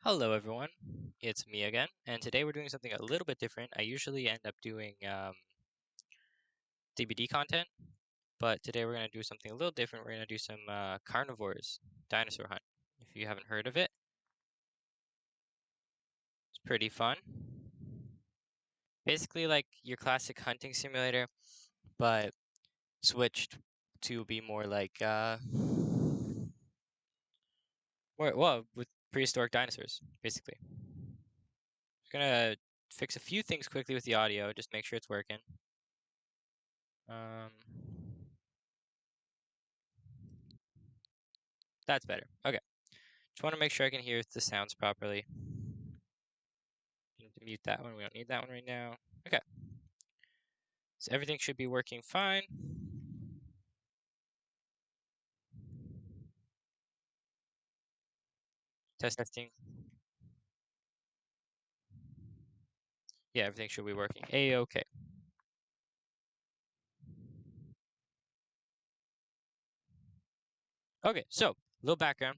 Hello everyone, it's me again, and today we're doing something a little bit different. I usually end up doing DBD content, but today we're going to do something a little different. We're going to do some Carnivores dinosaur hunt. If you haven't heard of it, it's pretty fun. Basically like your classic hunting simulator, but switched to be more like, with prehistoric dinosaurs, basically. I'm gonna fix a few things quickly with the audio, just make sure it's working. Um, that's better. Okay. Just want to make sure I can hear the sounds properly. Need to mute that one. We don't need that one right now. Okay. So everything should be working fine. Testing. Yeah, everything should be working. A-okay. Okay, so a little background.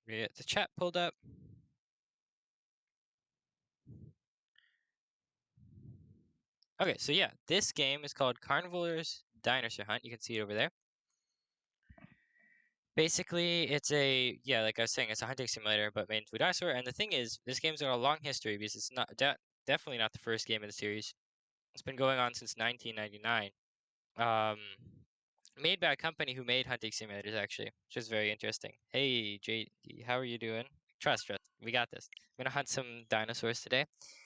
We get the chat pulled up. Okay, so yeah, this game is called Carnivores Dinosaur Hunt. You can see it over there. Basically, it's like I was saying, it's a hunting simulator, but made into a dinosaur. And the thing is, this game's got a long history because it's not definitely not the first game in the series. It's been going on since 1999. Um, Made by a company who made hunting simulators, actually, which is very interesting. Hey, JD, how are you doing? Trust. We got this. I'm gonna hunt some dinosaurs today.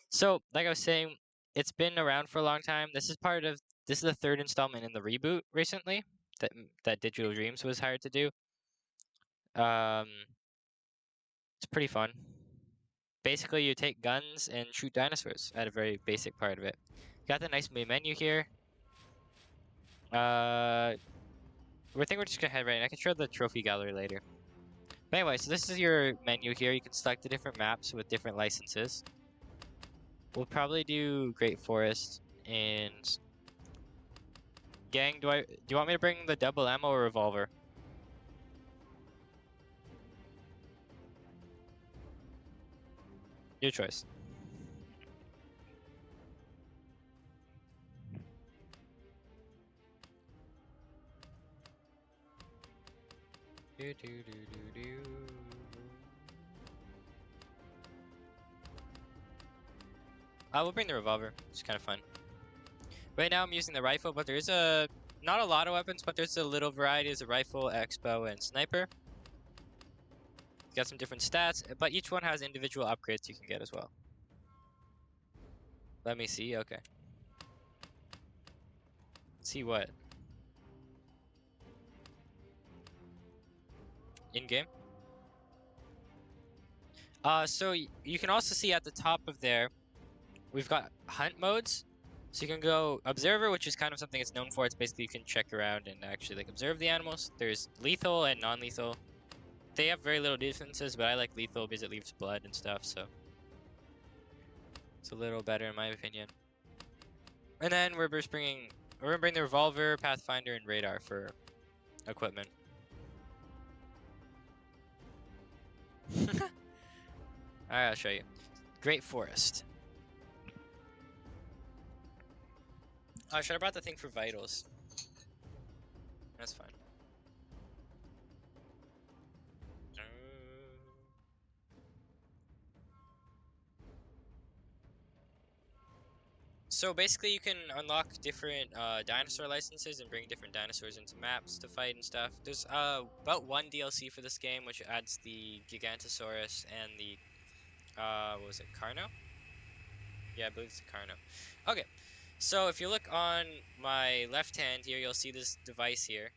So, like I was saying, it's been around for a long time. This is the third installment in the reboot recently that Digital Dreams was hired to do. Um, it's pretty fun. Basically, you take guns and shoot dinosaurs at a very basic part of it. Got the nice main menu here. I think we're just gonna head right in. I can show the trophy gallery later. But anyway, so this is your menu here. You can select the different maps with different licenses. We'll probably do Great Forest and Gang. Do you want me to bring the double ammo or revolver? Your choice. Do, do, do, do, do. We'll bring the revolver. It's kind of fun. Right now I'm using the rifle, but there's not a lot of weapons, but there's a little variety. There's a rifle, expo, and sniper. Got some different stats, but each one has individual upgrades you can get as well. Let me see. Okay. See what? In game? So you can also see at the top of there, we've got hunt modes. So you can go observer, which is kind of something it's known for. It's basically you can check around and actually like observe the animals. There's lethal and non-lethal. They have very little differences, but I like lethal because it leaves blood and stuff, so it's a little better in my opinion. And then we're gonna bring the revolver, pathfinder, and radar for equipment. Alright, I'll show you. Great Forest. Oh, I should have brought the thing for vitals. That's fine. So basically you can unlock different dinosaur licenses and bring different dinosaurs into maps to fight and stuff. There's about one DLC for this game which adds the Gigantosaurus and the what was it, Carno? Yeah, I believe it's a Carno. Okay, so if you look on my left hand here, you'll see this device here.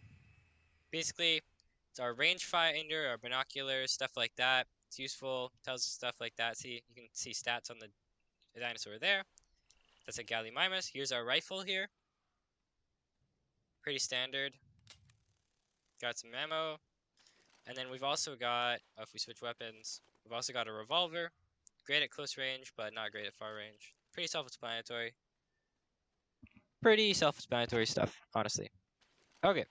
Basically, it's our rangefinder, our binoculars, stuff like that. It's useful, tells us stuff like that. See, you can see stats on the dinosaur there. That's a Gallimimus. Here's our rifle here. Pretty standard. Got some ammo. And then we've also got, if we switch weapons, we've also got a revolver. Great at close range, but not great at far range. Pretty self-explanatory. Pretty self-explanatory stuff, honestly. Okay,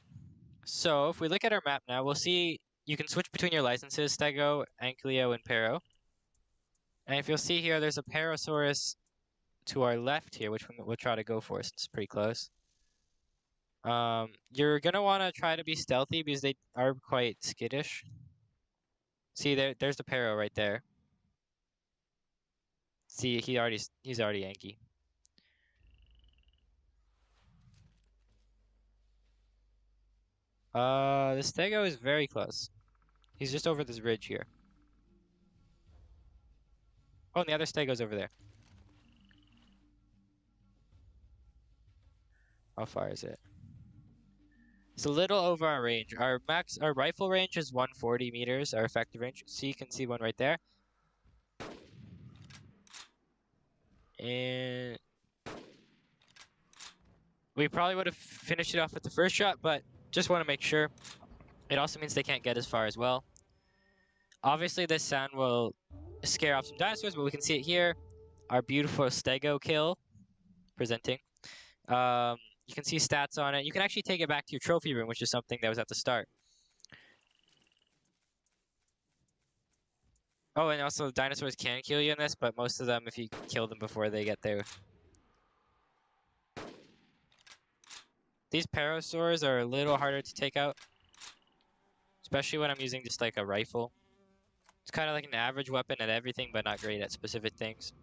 so if we look at our map now, we'll see you can switch between your licenses, Stego, Ankylo, and Pero. And if you'll see here, there's a Parasaurus to our left here, which we'll try to go for since it's pretty close. You're gonna want to try to be stealthy because they are quite skittish. See, there's the Pero right there. See, he's already Yankee. The Stego is very close. He's just over this ridge here. Oh, and the other Stego's over there. How far is it? It's a little over our range. Our rifle range is 140 meters, our effective range. So you can see one right there. And we probably would have finished it off with the first shot, but just want to make sure. It also means they can't get as far as well. Obviously, this sound will scare off some dinosaurs, but we can see it here. Our beautiful Stego kill presenting. You can see stats on it. You can actually take it back to your trophy room, which is something that was at the start. Oh, and also dinosaurs can kill you in this, but most of them, if you kill them before they get there. These parasaurs are a little harder to take out, especially when I'm using just like a rifle. It's kind of like an average weapon at everything, but not great at specific things.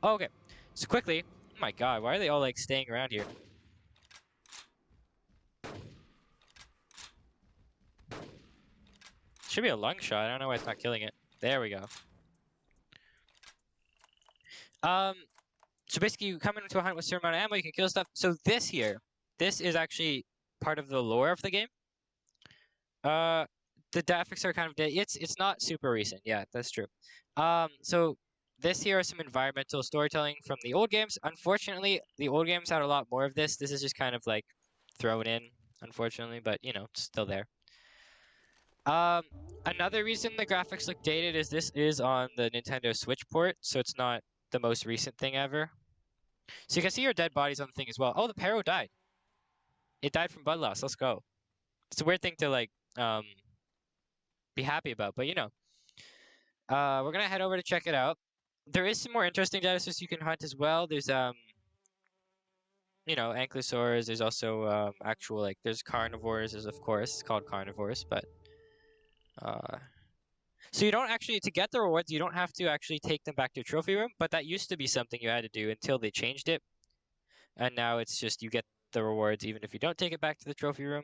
Oh, okay, so quickly, oh my god, why are they all like staying around here? Should be a lung shot. I don't know why it's not killing it. There we go. So basically, you come into a hunt with a certain amount of ammo, you can kill stuff. So this here, this is actually part of the lore of the game. The graphics are kind of it's not super recent. Yeah, that's true. So this here is some environmental storytelling from the old games. Unfortunately, the old games had a lot more of this. This is just kind of like thrown in, unfortunately, but you know, it's still there. Another reason the graphics look dated is this is on the Nintendo Switch port, so it's not the most recent thing ever. So you can see your dead bodies on the thing as well. Oh, the Pero died. It died from blood loss. Let's go. It's a weird thing to like be happy about, but you know. We're gonna head over to check it out. There is some more interesting dinosaurs you can hunt as well. There's you know, ankylosaurs. There's also actual like there's carnivores, is of course it's called carnivores, but so you don't actually to get the rewards, you don't have to actually take them back to your trophy room, but that used to be something you had to do until they changed it, and now it's just you get the rewards even if you don't take it back to the trophy room.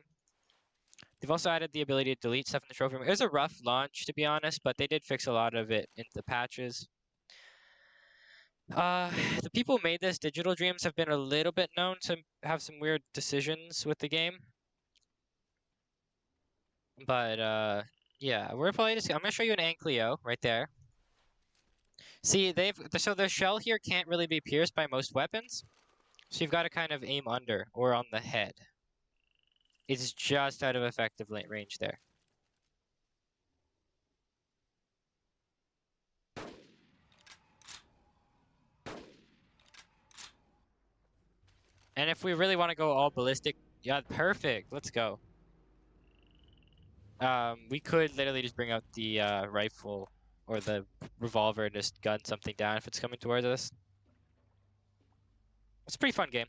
They've also added the ability to delete stuff in the trophy room. It was a rough launch, to be honest, but they did fix a lot of it in the patches. The people who made this, Digital Dreams, have been a little bit known to have some weird decisions with the game. But, yeah, we're probably just... I'm gonna show you an Ankylo right there. See, so the shell here can't really be pierced by most weapons. So you've got to kind of aim under or on the head. It's just out of effective range there. And if we really want to go all ballistic, yeah, perfect. Let's go. We could literally just bring out the rifle or the revolver and just gun something down if it's coming towards us. It's a pretty fun game.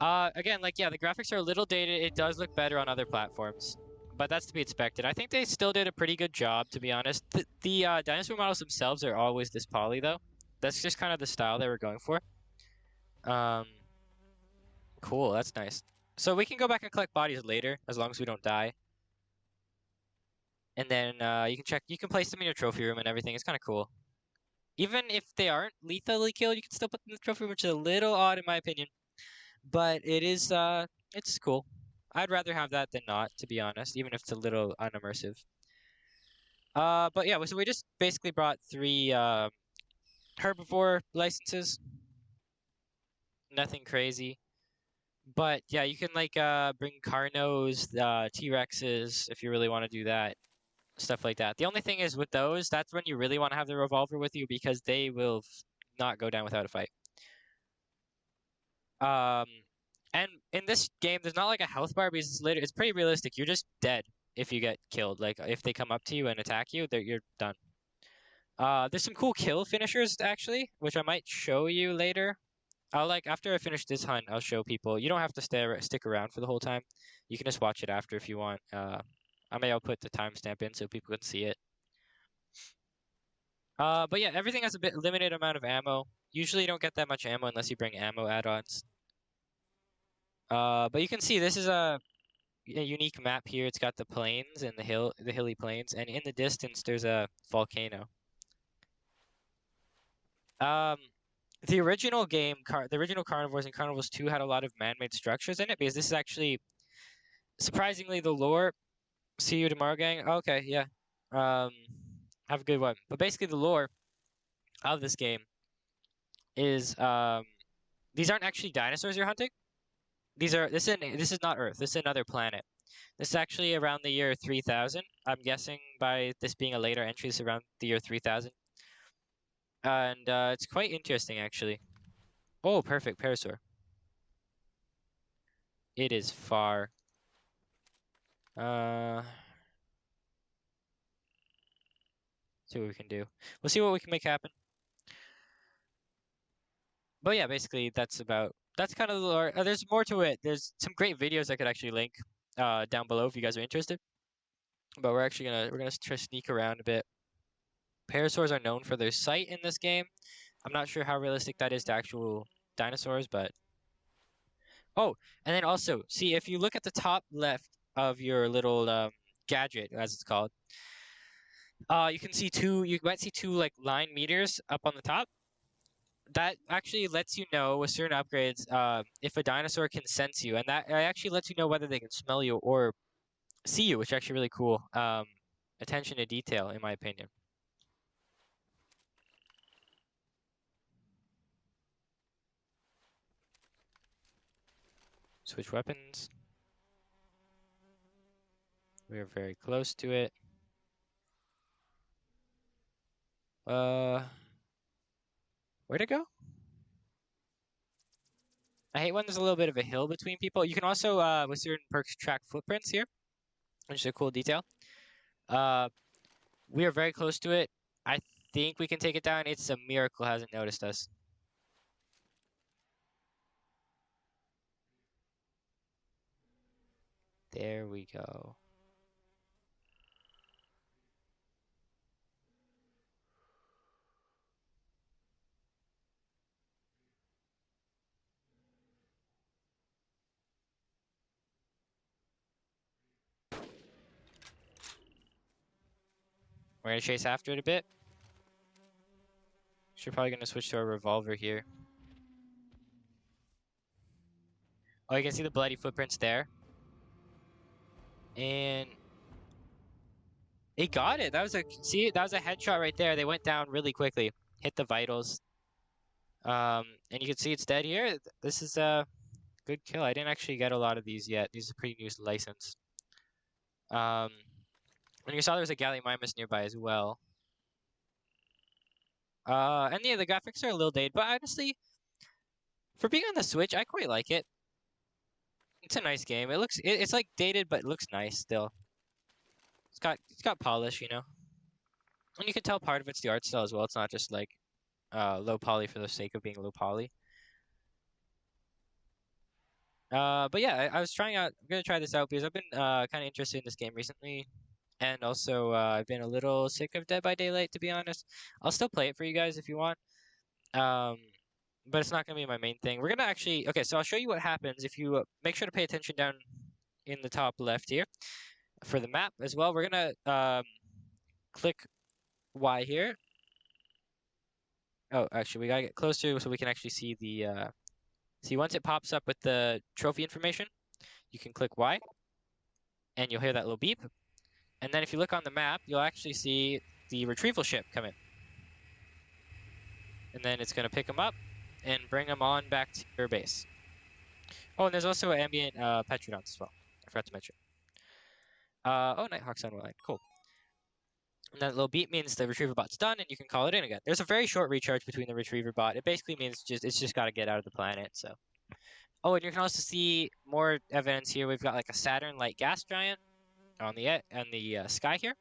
Again, like, yeah, the graphics are a little dated. It does look better on other platforms, but that's to be expected. I think they still did a pretty good job, to be honest. The dinosaur models themselves are always this poly, though. That's just kind of the style they were going for. Cool, that's nice. So we can go back and collect bodies later, as long as we don't die. And then you can place them in your trophy room and everything. It's kind of cool. Even if they aren't lethally killed, you can still put them in the trophy room, which is a little odd in my opinion. But it is, it's cool. I'd rather have that than not, to be honest, even if it's a little unimmersive. But yeah, so we just basically brought 3 herbivore licenses. Nothing crazy. But yeah, you can like bring Carnos, T-Rexes if you really want to do that. stuff like that. The only thing is with those, that's when you really want to have the revolver with you because they will not go down without a fight. Um, and in this game, there's not like a health bar because it's pretty realistic. You're just dead if you get killed. Like if they come up to you and attack you, you're done. There's some cool kill finishers actually, which I might show you later. I'll like after I finish this hunt, I'll show people. You don't have to stick around for the whole time. You can just watch it after if you want. I'll put the timestamp in so people can see it. But yeah, everything has a bit limited amount of ammo. Usually you don't get that much ammo unless you bring ammo add-ons. But you can see this is a unique map here. It's got the plains and the hilly plains, and in the distance there's a volcano. Um, the original game, the original Carnivores and Carnivores 2 had a lot of man-made structures in it because this is actually surprisingly the lore. See you tomorrow, gang. Okay, yeah. Have a good one. But basically, the lore of this game is these aren't actually dinosaurs you're hunting. This is not Earth. This is another planet. This is actually around the year 3000. I'm guessing by this being a later entry, it's around the year 3000. And it's quite interesting actually. Oh, perfect parasaur. It is far. See what we can do. We'll see what we can make happen. But yeah, basically that's kind of the lore. There's more to it. There's some great videos I could actually link down below if you guys are interested. But we're gonna try to sneak around a bit. Parasaurs are known for their sight in this game. I'm not sure how realistic that is to actual dinosaurs, but oh, and then also see if you look at the top left of your little gadget, as it's called, you can see you might see two like line meters up on the top. That actually lets you know with certain upgrades if a dinosaur can sense you, and that actually lets you know whether they can smell you or see you, which is actually really cool. Attention to detail, in my opinion. Switch weapons. We are very close to it. Where'd it go? I hate when there's a little bit of a hill between people. You can also, with certain perks, track footprints here, which is a cool detail. We are very close to it. I think we can take it down. It's a miracle it hasn't noticed us. There we go. We're gonna chase after it a bit. We're probably gonna switch to a revolver here. Oh, you can see the bloody footprints there. And it got it. That was a headshot right there. They went down really quickly. Hit the vitals. And you can see it's dead here. This is a good kill. I didn't actually get a lot of these yet. These are pretty new license. And you saw there was a Gallimimus nearby as well. And yeah, the graphics are a little dated, but honestly, for being on the Switch, I quite like it. It's a nice game. It's like dated, but it looks nice still. It's got polish, you know. And you can tell part of it's the art style as well. It's not just like low poly for the sake of being low poly. But yeah, I was trying out. I'm gonna try this out because I've been kind of interested in this game recently, and also I've been a little sick of Dead by Daylight, to be honest. I'll still play it for you guys if you want. But it's not gonna be my main thing. We're gonna actually okay. So I'll show you what happens if you make sure to pay attention down in the top left here for the map as well. We're gonna click Y here. Oh, actually, we gotta get closer so we can actually see the. See, once it pops up with the trophy information, you can click Y, and you'll hear that little beep. And then if you look on the map, you'll actually see the retrieval ship come in. And then it's going to pick them up and bring them on back to your base. Oh, and there's also ambient Petrodons as well. I forgot to mention. Oh, Nighthawk's online. Cool. And that little beep means the retriever bot's done, and you can call it in again. There's a very short recharge between the retriever bot. It basically means it's just got to get out of the planet. So, oh, and you can also see more evidence here. We've got like a Saturn-like gas giant on the sky here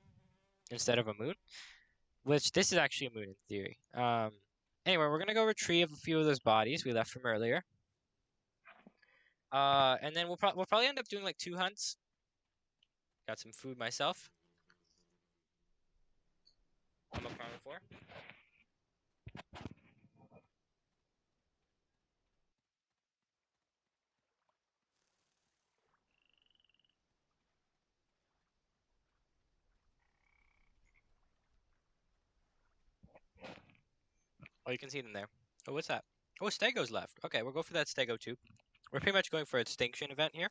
instead of a moon, which this is actually a moon in theory. Anyway, we're gonna go retrieve a few of those bodies we left from earlier. And then we'll probably end up doing like 2 hunts. Got some food myself. I'm a carnivore. Oh, you can see them there. Oh, what's that? Oh, Stego's left. Okay, we'll go for that Stego too. We're pretty much going for an extinction event here,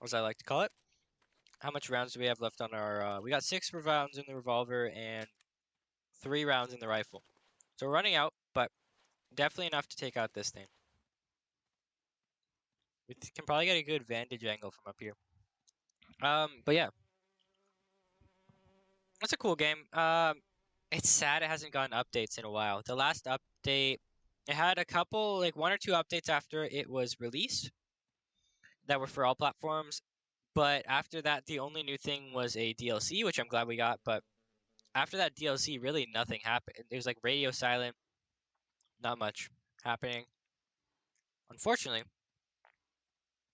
as I like to call it. How much rounds do we have left on our? We got 6 rounds in the revolver and 3 rounds in the rifle. So we're running out, but definitely enough to take out this thing. We can probably get a good vantage angle from up here. But yeah, it's a cool game. It's sad it hasn't gotten updates in a while. The last update, it had a couple, like 1 or 2 updates after it was released that were for all platforms. But after that, the only new thing was a DLC, which I'm glad we got. But after that DLC, really nothing happened. It was like radio silent, not much happening. Unfortunately,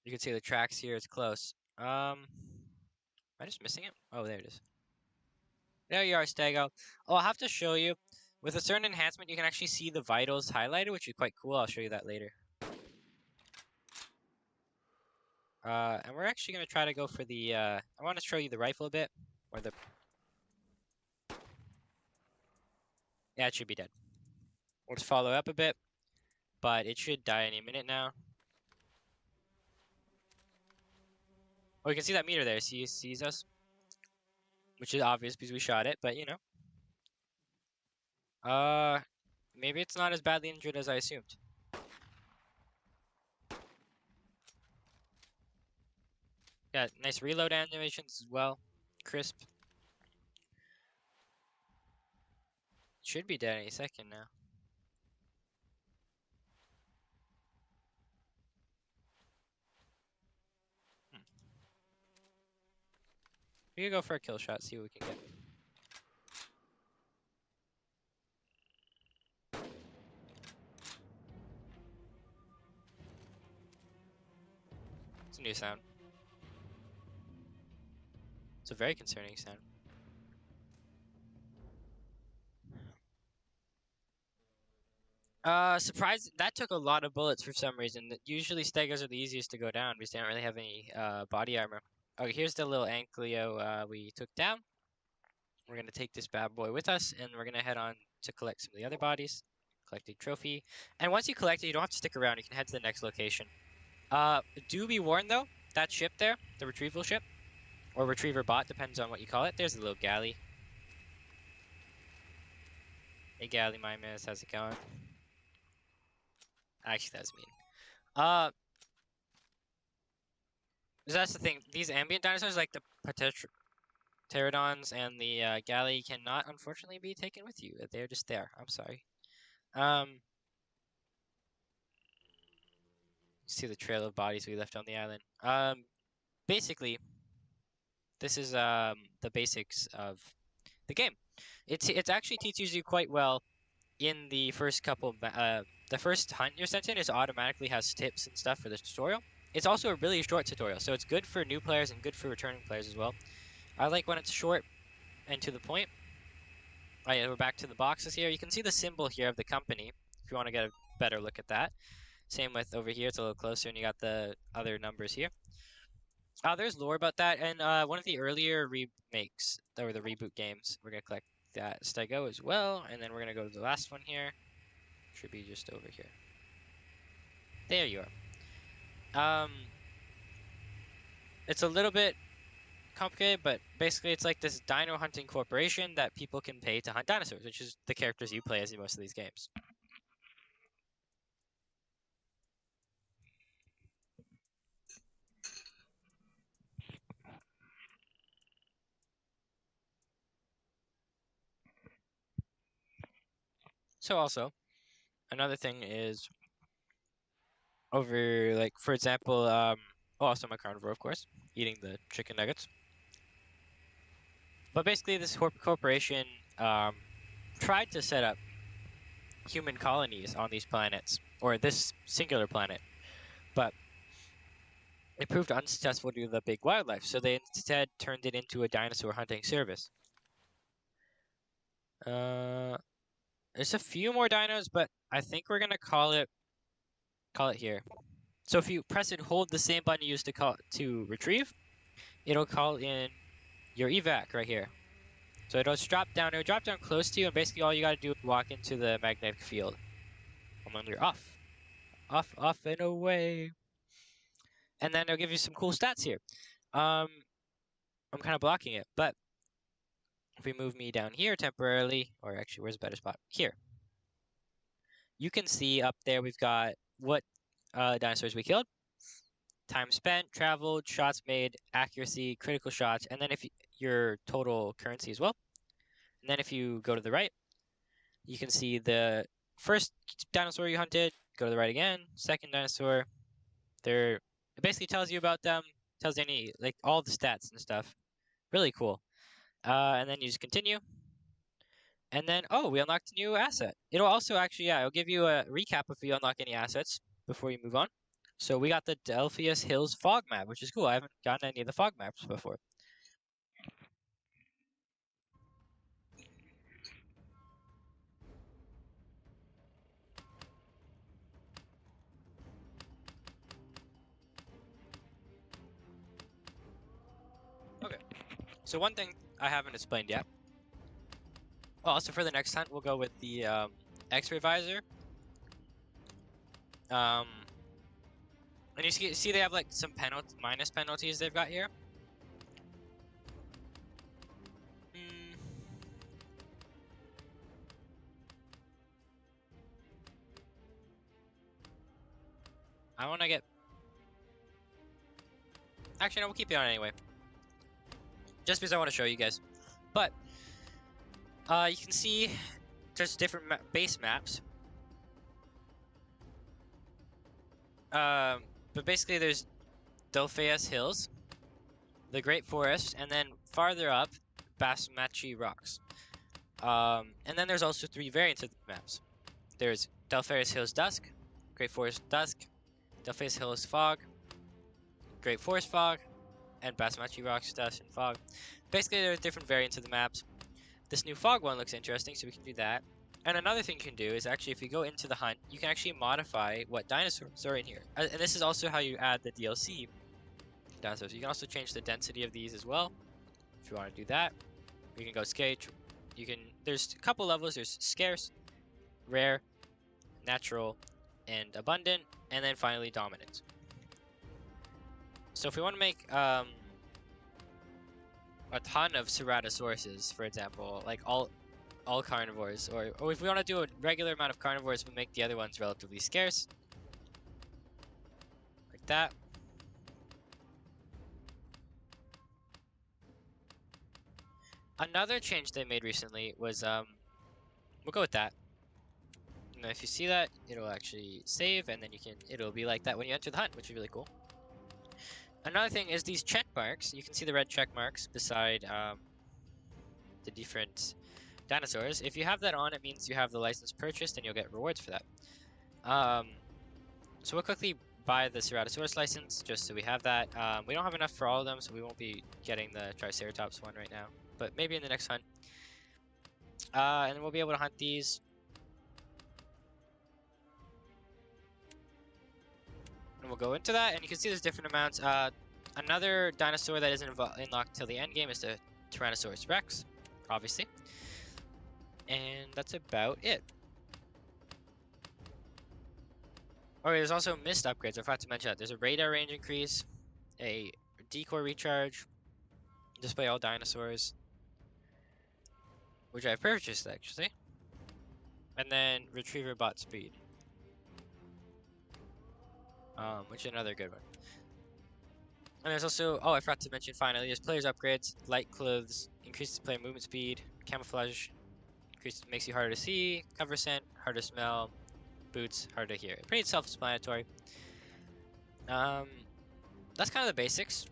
you can see the tracks here. It's close. Am I just missing it? Oh, there it is. There you are, Stego. Oh, I'll have to show you. With a certain enhancement, you can actually see the vitals highlighted, which is quite cool. I'll show you that later. And we're actually going to try to go for the, I want to show you the rifle a bit. Or the... Yeah, it should be dead. We'll just follow up a bit. But it should die any minute now. Oh, you can see that meter there. Sees us. Which is obvious because we shot it, but you know. Maybe it's not as badly injured as I assumed. Yeah, nice reload animations as well. Crisp. Should be dead any second now. We could go for a kill shot, see what we can get. It's a new sound. It's a very concerning sound. Surprise! That took a lot of bullets for some reason. Usually Stegos are the easiest to go down because they don't really have any body armor. Okay, here's the little Ankylo we took down. We're gonna take this bad boy with us, and we're gonna head on to collect some of the other bodies. Collect a trophy. And once you collect it, you don't have to stick around. You can head to the next location. Do be warned though, that ship there, the retrieval ship, or retriever bot, depends on what you call it. There's a little galley. Hey galley, my miss, how's it going? Actually, that's mean. That's the thing. These ambient dinosaurs, like the pterodons and the galley, cannot unfortunately be taken with you. They're just there. I'm sorry. See the trail of bodies we left on the island. Basically, this is the basics of the game. It actually teaches you quite well in the first couple. The first hunt you're sent in is automatically has tips and stuff for the tutorial. It's also a really short tutorial, so it's good for new players and good for returning players as well. I like when it's short and to the point. Oh yeah, we're back to the boxes here. You can see the symbol here of the company if you want to get a better look at that. Same with over here, it's a little closer, and you got the other numbers here. There's lore about that, and one of the earlier remakes, or the reboot games, we're going to collect that Stego as well, and then we're going to go to the last one here. Should be just over here. There you are. It's a little bit complicated, but basically it's like this dino hunting corporation that people can pay to hunt dinosaurs, which is the characters you play as in most of these games. So also, another thing is over, like, for example, oh, also I'm a carnivore, of course, eating the chicken nuggets. But basically, this corporation tried to set up human colonies on these planets, or this singular planet, but it proved unsuccessful due to the big wildlife, so they instead turned it into a dinosaur hunting service. There's a few more dinos, but I think we're gonna call it here. So if you press and hold the same button you used to retrieve, it'll call in your evac right here. So it'll drop down close to you, and basically all you gotta do is walk into the magnetic field. And then you're off. Off and away. And then it'll give you some cool stats here. I'm kind of blocking it, but if we move me down here temporarily, or actually, where's a better spot? Here. You can see up there we've got what dinosaurs we killed, time spent, traveled, shots made, accuracy, critical shots, and then if your total currency as well. And then if you go to the right, you can see the first dinosaur you hunted, go to the right again, second dinosaur. It basically tells you about them, tells any, like, all the stats and stuff. Really cool. And then you just continue. And then, oh, we unlocked a new asset. It'll also actually, yeah, it'll give you a recap if you unlock any assets before you move on. So we got the Delphius Hills fog map, which is cool. I haven't gotten any of the fog maps before. Okay. So one thing I haven't explained yet. Oh, also for the next hunt, we'll go with the X-ray visor. And you see they have like some minus penalties they've got here. I want to get... Actually, no, we'll keep it on anyway. Just because I want to show you guys. But, you can see there's different base maps. But basically there's Delphius Hills, the Great Forest, and then farther up, Basmachi Rocks. And then there's also 3 variants of the maps. There's Delphius Hills Dusk, Great Forest Dusk, Delphius Hills Fog, Great Forest Fog, and Basmachi Rocks Dusk and Fog. Basically, there's different variants of the maps. This new Fog one looks interesting, so we can do that. And another thing you can do is actually, if you go into the hunt, you can actually modify what dinosaurs are in here. And this is also how you add the DLC dinosaurs. You can also change the density of these as well, if you want to do that. You can go skate. There's a couple levels. There's scarce, rare, natural, and abundant, and then finally dominant. So if we want to make a ton of Ceratosauruses, for example, like all carnivores, or if we want to do a regular amount of carnivores, we make the other ones relatively scarce, like that. Another change they made recently was we'll go with that. And if you see that, it'll actually save, and then it'll be like that when you enter the hunt, which is really cool. Another thing is these check marks. You can see the red check marks beside the different dinosaurs. If you have that on, it means you have the license purchased, and you'll get rewards for that. So we'll quickly buy the Ceratosaurus license, just so we have that. We don't have enough for all of them, so we won't be getting the Triceratops one right now, but maybe in the next hunt. And then we'll be able to hunt these. And we'll go into that, and you can see there's different amounts. Another dinosaur that isn't unlocked till the end game is the Tyrannosaurus Rex, obviously. And that's about it. Oh, there's also mist upgrades. I forgot to mention that. There's a radar range increase, a decoy recharge, display all dinosaurs, which I've purchased actually, and then retriever bot speed, which is another good one. And there's also, oh, I forgot to mention finally, there's players upgrades, light clothes, increases player movement speed, camouflage, makes you harder to see, cover scent, harder to smell, boots, harder to hear. Pretty self-explanatory. That's kind of the basics.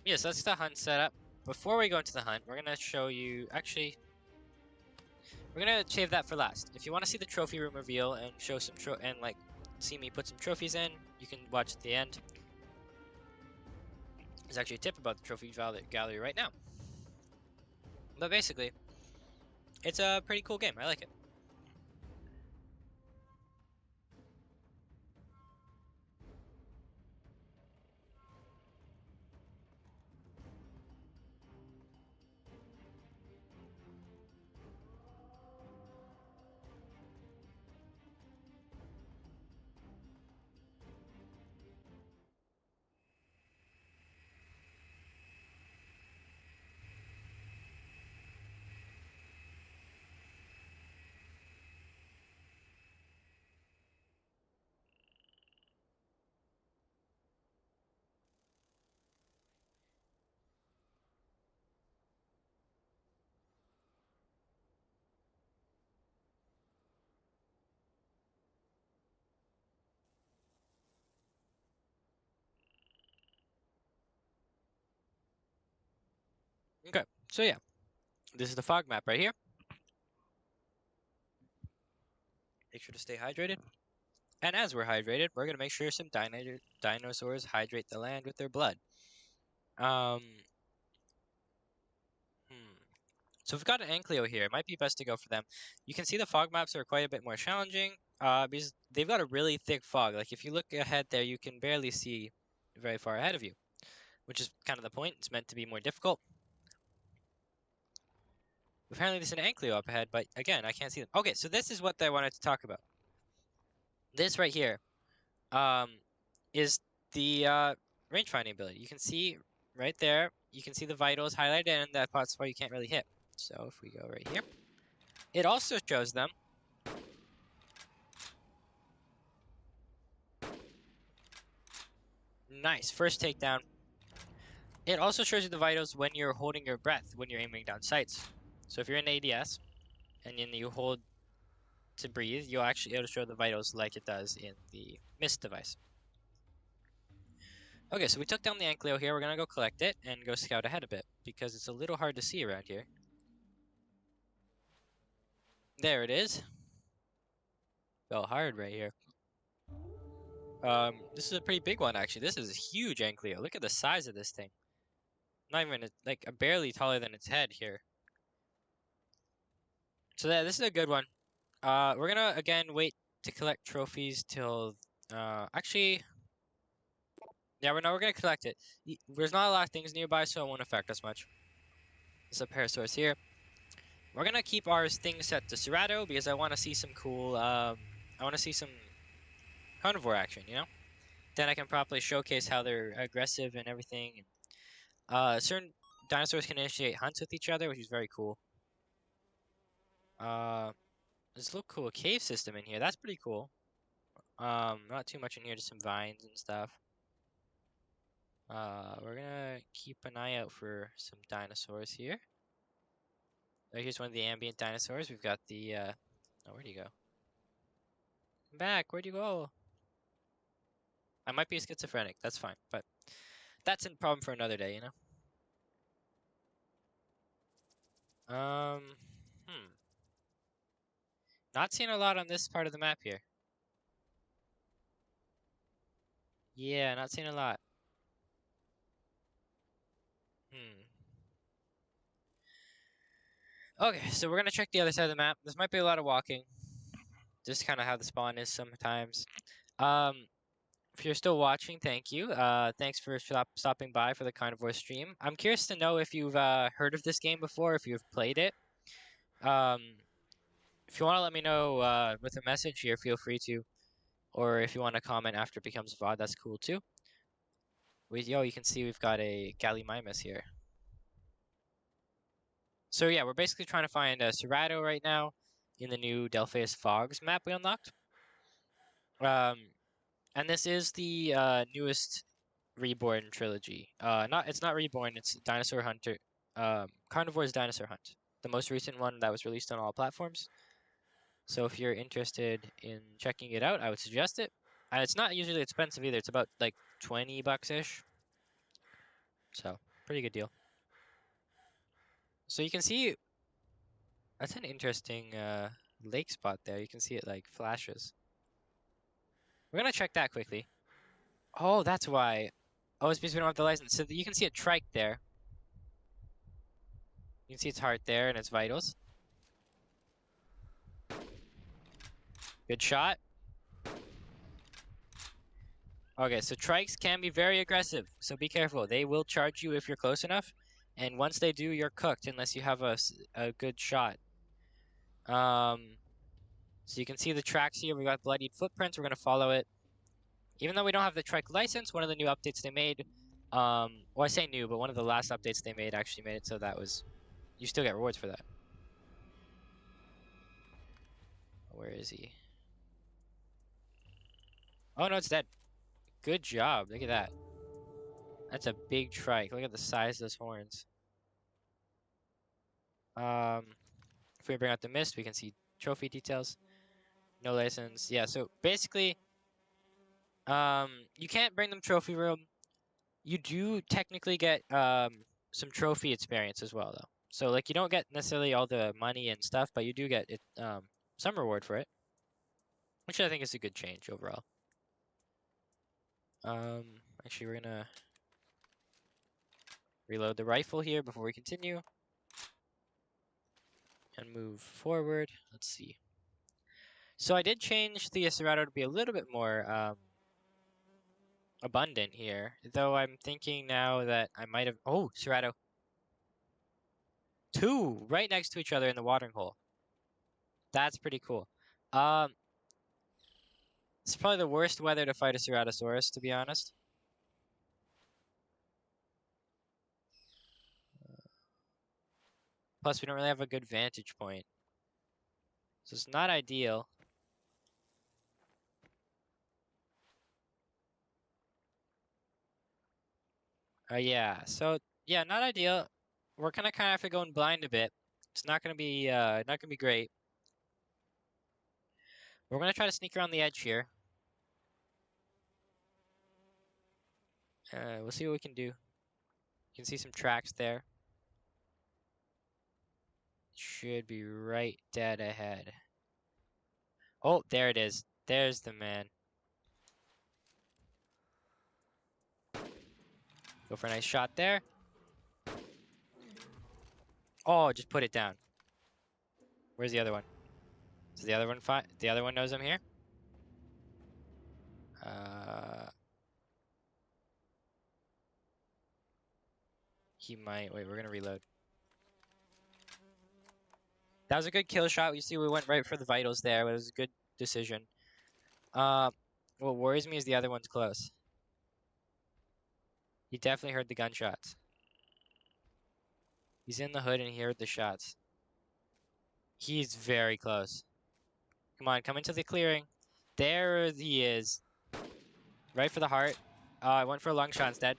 Yes, that's the hunt setup. Before we go into the hunt, we're gonna show you. Actually, we're gonna save that for last. If you want to see the trophy room reveal and show some and like see me put some trophies in, you can watch at the end. There's actually a tip about the trophy gallery right now. But basically, it's a pretty cool game. I like it. Okay, so yeah, this is the fog map right here. Make sure to stay hydrated. And as we're hydrated, we're gonna make sure some dinosaurs hydrate the land with their blood. Um, So we've got an Ankylo here. It might be best to go for them. You can see the fog maps are quite a bit more challenging because they've got a really thick fog. Like if you look ahead there, you can barely see very far ahead of you, which is kind of the point. It's meant to be more difficult. Apparently there's an Ankylo up ahead, but again, I can't see them. Okay, so this is what I wanted to talk about. This right here um, is the range finding ability. You can see right there, you can see the vitals highlighted and that spot you can't really hit. So if we go right here, it also shows them. Nice, first takedown. It also shows you the vitals when you're holding your breath, when you're aiming down sights. So if you're in ADS, and then you hold to breathe, it'll show the vitals like it does in the mist device. Okay, so we took down the Ankylo here. We're gonna go collect it and go scout ahead a bit, because it's a little hard to see around here. There it is. Fell hard right here. This is a pretty big one, actually. This is a huge Ankylo. Look at the size of this thing. Not even, like, barely taller than its head here. So this is a good one. We're gonna, again, wait to collect trophies till, actually, yeah, we're gonna collect it. There's not a lot of things nearby, so it won't affect us much. There's a Parasaurus here. We're gonna keep our thing set to Cerato because I want to see some cool, I want to see some carnivore action, you know? Then I can properly showcase how they're aggressive and everything. Certain dinosaurs can initiate hunts with each other, which is very cool. There's a little cool cave system in here. That's pretty cool. Not too much in here, just some vines and stuff. We're gonna keep an eye out for some dinosaurs here. Here's one of the ambient dinosaurs. We've got the, oh, where'd he go? Come back, where'd you go? I might be schizophrenic, that's fine, but that's a problem for another day, you know? Um, Not seeing a lot on this part of the map here. Yeah, not seeing a lot. Okay, so we're gonna check the other side of the map. This might be a lot of walking. Just kind of how the spawn is sometimes. If you're still watching, thank you. Thanks for stopping by for the Carnivore stream. I'm curious to know if you've heard of this game before, if you've played it. If you want to let me know with a message here, feel free to. Or if you want to comment after it becomes VOD, that's cool too. You can see we've got a Gallimimus here. So yeah, we're basically trying to find Cerato right now in the new Delphius Fogs map we unlocked. And this is the newest Reborn trilogy. It's not Reborn. It's Dinosaur Hunter. Carnivores Dinosaur Hunt, the most recent one that was released on all platforms. So if you're interested in checking it out, I would suggest it. And it's not usually expensive either. It's about like 20 bucks ish. So pretty good deal. So you can see that's an interesting lake spot there. You can see it like flashes. We're gonna check that quickly. Oh, that's why. Oh, it's because we don't have the license. So you can see a trike there. You can see its heart there and its vitals. Good shot. Okay, so trikes can be very aggressive, so be careful. They will charge you if you're close enough, and once they do, you're cooked unless you have a good shot. So you can see the tracks here. We got bloodied footprints. We're gonna follow it. Even though we don't have the trike license, one of the new updates they made, well, I say new, but one of the last updates they made actually made it so that was, you still get rewards for that. Where is he? Oh no, it's dead. Good job. Look at that. That's a big trike. Look at the size of those horns. If we bring out the mist, we can see trophy details. No license. Yeah, so basically, you can't bring them trophy room. You do technically get some trophy experience as well, though. So like you don't get necessarily all the money and stuff, but you do get it some reward for it, which I think is a good change overall. Actually, we're gonna reload the rifle here before we continue and move forward. Let's see. So I did change the Serato to be a little bit more abundant here, though I'm thinking now that I might have. Oh, Serato. Two right next to each other in the watering hole. That's pretty cool. Um, it's probably the worst weather to fight a Ceratosaurus, to be honest. Plus, we don't really have a good vantage point, so it's not ideal. Yeah. So yeah, not ideal. We're kind of have to go in blind a bit. It's not gonna be great. We're gonna try to sneak around the edge here. We'll see what we can do. You can see some tracks there. Should be right dead ahead. Oh, there it is. There's the man. Go for a nice shot there. Oh, just put it down. Where's the other one? Is the other one fine? The other one knows I'm here? He might. Wait, we're gonna reload. That was a good kill shot. You see, we went right for the vitals there. But it was a good decision. What worries me is the other one's close. He definitely heard the gunshots. He's in the hood and he heard the shots. He's very close. Come on, come into the clearing. There he is. Right for the heart. I went for a lung shot instead.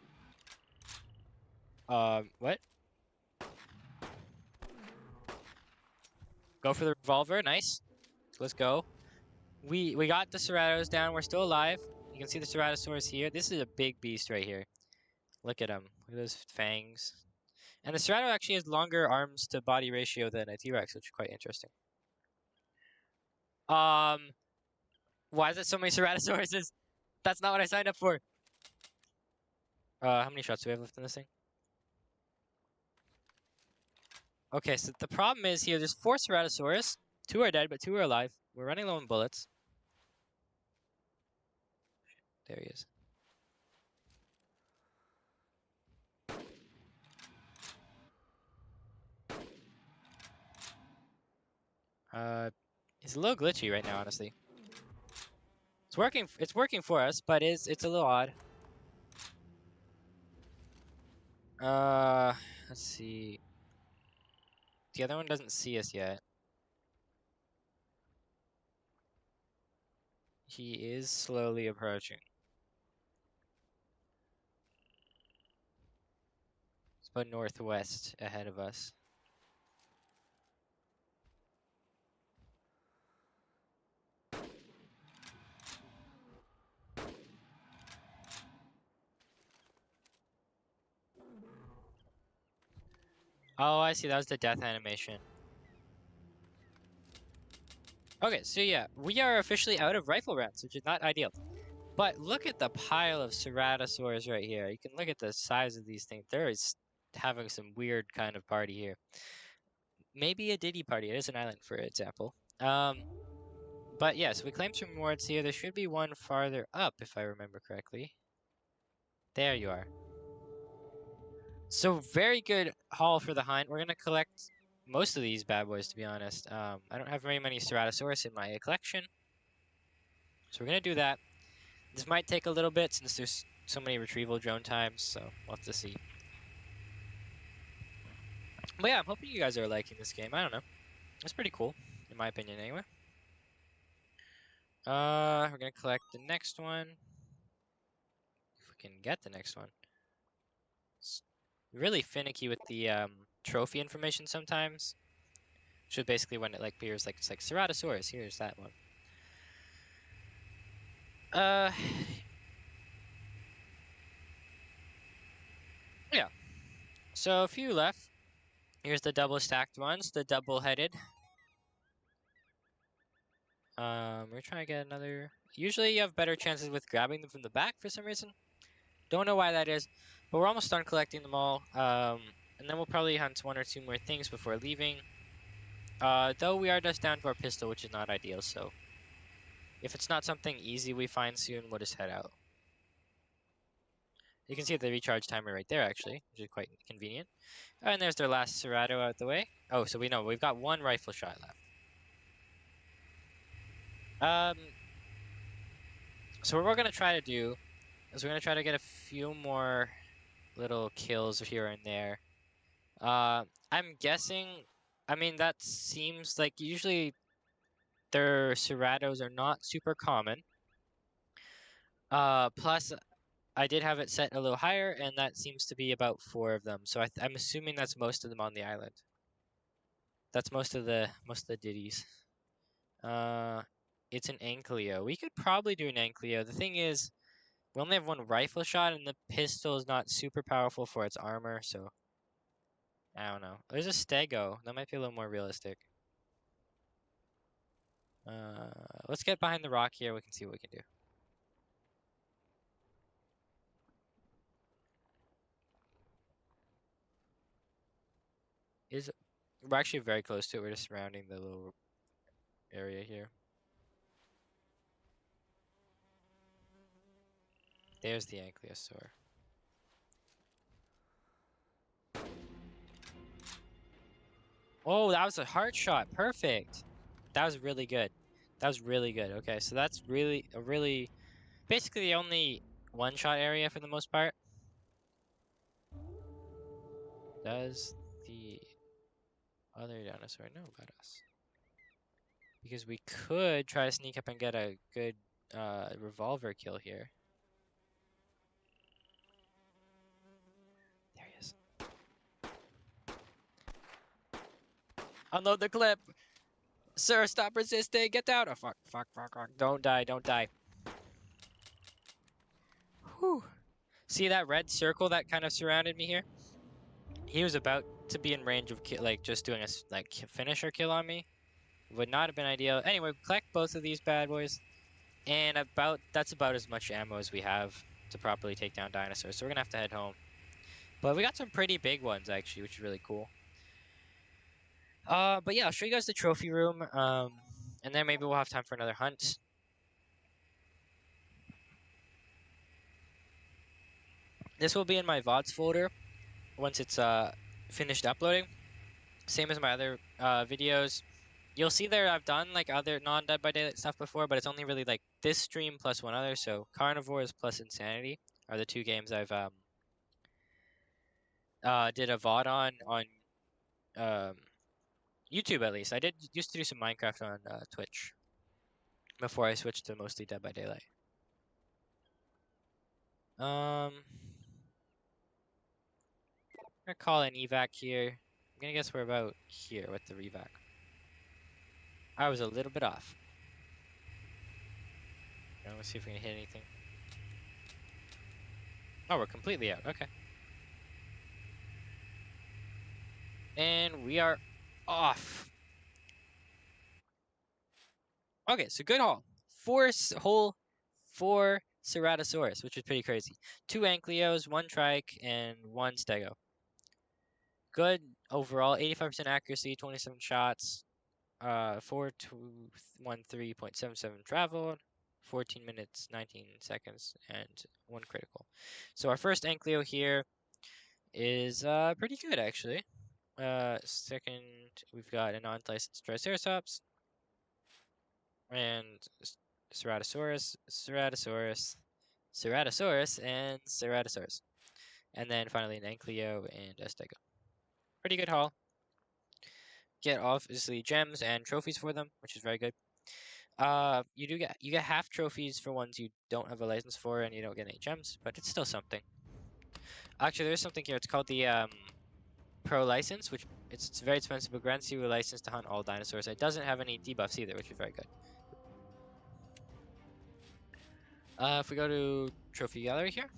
What? Go for the revolver. Nice. Let's go. We got the Ceratos down. We're still alive. You can see the Ceratosaurus here. This is a big beast right here. Look at him. Look at those fangs. And the Cerato actually has longer arms to body ratio than a T-Rex, which is quite interesting. Why is it so many Ceratosauruses? That's not what I signed up for. How many shots do we have left in this thing? Okay, so the problem is here, there's 4 Ceratosaurus. 2 are dead, but 2 are alive. We're running low on bullets. There he is. It's a little glitchy right now, honestly. It's working for us, but it's a little odd. Let's see. The other one doesn't see us yet. He is slowly approaching. about northwest ahead of us. Oh, I see. That was the death animation. Okay, so yeah, we are officially out of rifle rounds, which is not ideal. But look at the pile of ceratosaurs right here. You can look at the size of these things. There is having some weird kind of party here. Maybe a Diddy party. It is an island, for example. But yes, we claimed some rewards here. There should be one farther up, if I remember correctly. There you are. So very good haul for the hunt. We're gonna collect most of these bad boys, to be honest. I don't have very many Ceratosaurus in my collection, so we're gonna do that. This might take a little bit since there's so many retrieval drone times, so we'll have to see. But yeah, I'm hoping you guys are liking this game. I don't know. It's pretty cool, in my opinion, anyway. We're gonna collect the next one. If we can get the next one. It's really finicky with the trophy information sometimes. Which is basically when it like appears like it's like Ceratosaurus, here's that one. Yeah. So a few left. Here's the double stacked ones, the double headed. We're trying to get another. Usually you have better chances with grabbing them from the back for some reason. Don't know why that is, but we're almost done collecting them all. And then we'll probably hunt one or two more things before leaving. Though we are just down to our pistol, which is not ideal, so if it's not something easy we find soon, we'll just head out. You can see the recharge timer right there, actually, which is quite convenient. And there's their last Cerato out the way. Oh, so we know we've got one rifle shot left. So what we're gonna try to do is we're gonna try to get a few more little kills here and there. I'm guessing. I mean, that seems like usually their Ceratos are not super common. Plus I did have it set a little higher, and that seems to be about 4 of them. So I'm assuming that's most of them on the island. That's most of the ditties. It's an Ankylo. We could probably do an Ankylo. The thing is, we only have one rifle shot, and the pistol is not super powerful for its armor, so I don't know. There's a Stego. That might be a little more realistic. Let's get behind the rock here. We can see what we can do. We're actually very close to it. We're just surrounding the little area here. There's the Ankylosaur. Oh, that was a heart shot. Perfect. That was really good. That was really good. Okay, so that's really basically the only one-shot area for the most part. Does the other dinosaur know about us? Because we could try to sneak up and get a good revolver kill here. There he is. Unload the clip! Sir, stop resisting! Get down! Oh, fuck, fuck, fuck, fuck. Don't die, don't die. Whew. See that red circle that kind of surrounded me here? He was about to be in range of like just doing a like finisher kill on me. Would not have been ideal. Anyway, collect both of these bad boys, and that's about as much ammo as we have to properly take down dinosaurs. So we're gonna have to head home. But we got some pretty big ones actually, which is really cool. But yeah, I'll show you guys the trophy room. And then maybe we'll have time for another hunt. This will be in my VODs folder once it's finished uploading. Same as my other videos. You'll see there I've done like other non-Dead by Daylight stuff before, but it's only really like this stream plus one other. So Carnivores plus Insanity are the two games I've did a VOD on YouTube at least. I did used to do some Minecraft on Twitch before I switched to mostly Dead by Daylight. gonna call an evac here. I'm gonna guess we're about here with the revac. I was a little bit off. Let's see if we can hit anything. Oh, we're completely out. Okay. And we are off. Okay, so good haul. Four Ceratosaurus, which is pretty crazy. 2 Ankylos, 1 Trike, and 1 Stego. Good overall, 85% accuracy, 27 shots, 4213.77 traveled, 14 minutes, 19 seconds, and 1 critical. So our first Ankylo here is pretty good actually. Second, we've got a non-licensed Triceratops and Ceratosaurus, and Ceratosaurus. And then finally an Ankylo and a Stego. Pretty good haul. Get obviously gems and trophies for them, which is very good. You get half trophies for ones you don't have a license for, and you don't get any gems, but it's still something. Actually, there's something here. It's called the Pro license, which it's very expensive, but grants you a license to hunt all dinosaurs. It doesn't have any debuffs either, which is very good. If we go to trophy gallery here,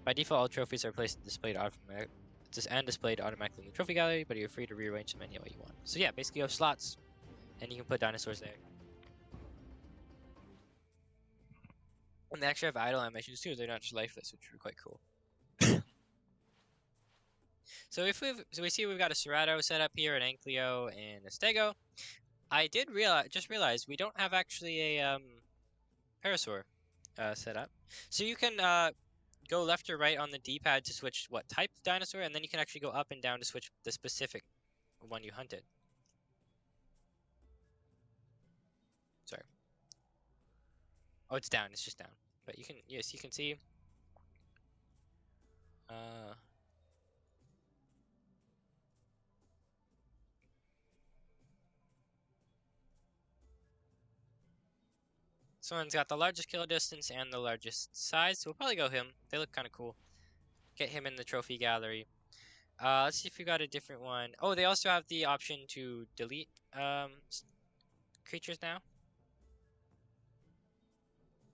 by default, all trophies are placed and displayed automatically in the trophy gallery, but you're free to rearrange them any way you want. So yeah, basically you have slots, and you can put dinosaurs there. And they actually have idle animations too. They're not just lifeless, which are quite cool. So we see we've got a Cerato set up here, an Ankylo, and a Stego. I did just realize we don't have actually a Parasaur set up. So you can go left or right on the D-pad to switch what type of dinosaur, and then you can actually go up and down to switch the specific one you hunted. Sorry. Oh, it's down. It's just down. But you can, yes, you can see. This one's got the largest kill distance and the largest size, so we'll probably go him. They look kind of cool. Get him in the trophy gallery. Let's see if we got a different one. Oh, they also have the option to delete creatures now.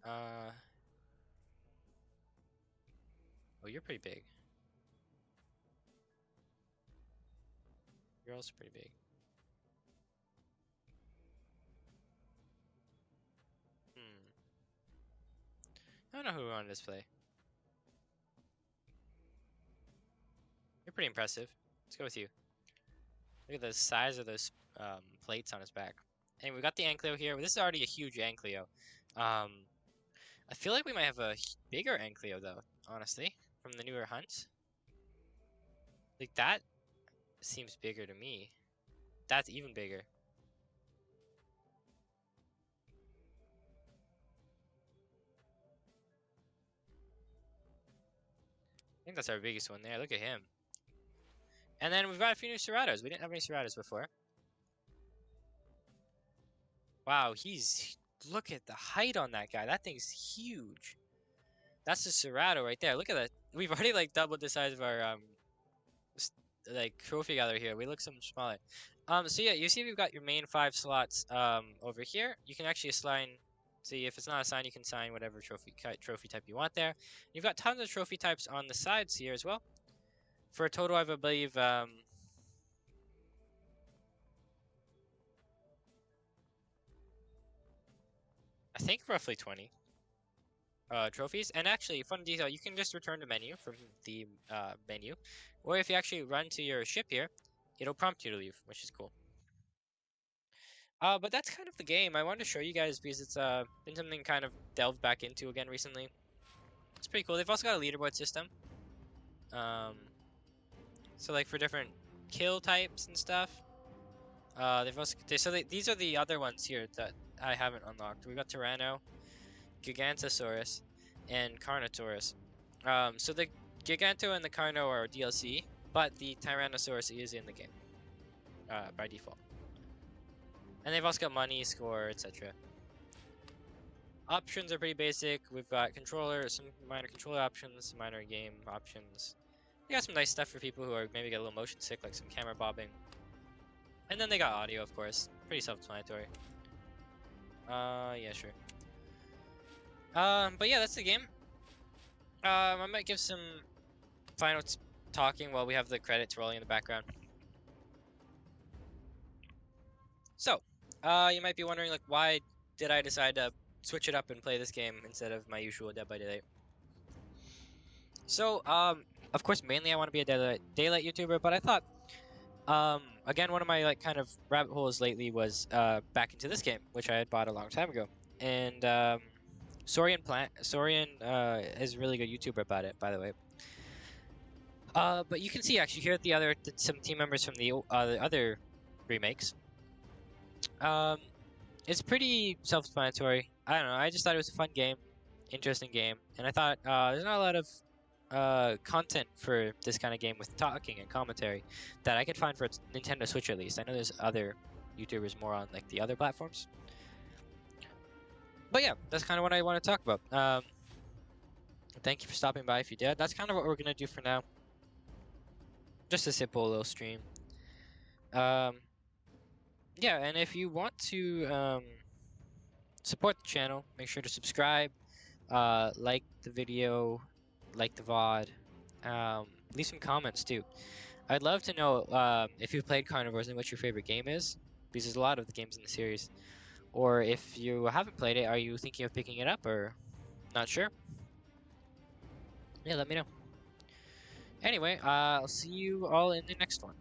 Oh, you're pretty big. You're also pretty big. I don't know who we want to display. You're pretty impressive. Let's go with you. Look at the size of those plates on his back. And we got the Ankylo here. This is already a huge Ankylo. I feel like we might have a bigger Ankylo though, honestly, from the newer hunts. Like that seems bigger to me. That's even bigger. I think that's our biggest one there. Look at him. And then we've got a few new Ceratos. We didn't have any Ceratos before. Wow, look at the height on that guy. That thing's huge. That's the Cerato right there. Look at that. We've already like doubled the size of our like trophy gallery here. We look so much smaller. So yeah, you see we've got your main 5 slots over here. You can actually assign. See if it's not assigned, you can assign whatever trophy type you want there. You've got tons of trophy types on the sides here as well. For a total of I believe I think roughly 20 trophies. And actually, fun detail, you can just return the menu from the menu, or if you actually run to your ship here, it'll prompt you to leave, which is cool. But that's kind of the game. I wanted to show you guys because it's been something kind of delved back into again recently. It's pretty cool. They've also got a leaderboard system. So like for different kill types and stuff. These are the other ones here that I haven't unlocked. We got Tyranno, Gigantosaurus, and Carnotaurus. So the Giganto and the Carno are DLC, but the Tyrannosaurus is in the game by default. And they've also got money, score, etc. Options are pretty basic. We've got some minor controller options, minor game options. They got some nice stuff for people who are maybe get a little motion sick, like some camera bobbing. And then they got audio, of course. Pretty self-explanatory. Yeah, sure. But yeah, that's the game. I might give some final talking while we have the credits rolling in the background. So, you might be wondering, like, why did I decide to switch it up and play this game instead of my usual Dead by Daylight? So, of course, mainly I want to be a Daylight YouTuber, but I thought, again, one of my like kind of rabbit holes lately was back into this game, which I had bought a long time ago, and Sorian is a really good YouTuber about it, by the way. But you can see actually here at some team members from the other remakes. It's pretty self-explanatory. I don't know. I just thought it was a fun game, interesting game, and I thought there's not a lot of content for this kind of game with talking and commentary that I could find for Nintendo Switch at least. I know there's other YouTubers more on like the other platforms, but yeah, that's kind of what I want to talk about. Thank you for stopping by if you did. That's kind of what we're gonna do for now. Just a simple little stream. Yeah, and if you want to support the channel, make sure to subscribe, like the video, like the VOD, leave some comments too. I'd love to know if you've played Carnivores and what your favorite game is, because there's a lot of the games in the series. Or if you haven't played it, are you thinking of picking it up or not sure? Yeah, let me know. Anyway, I'll see you all in the next one.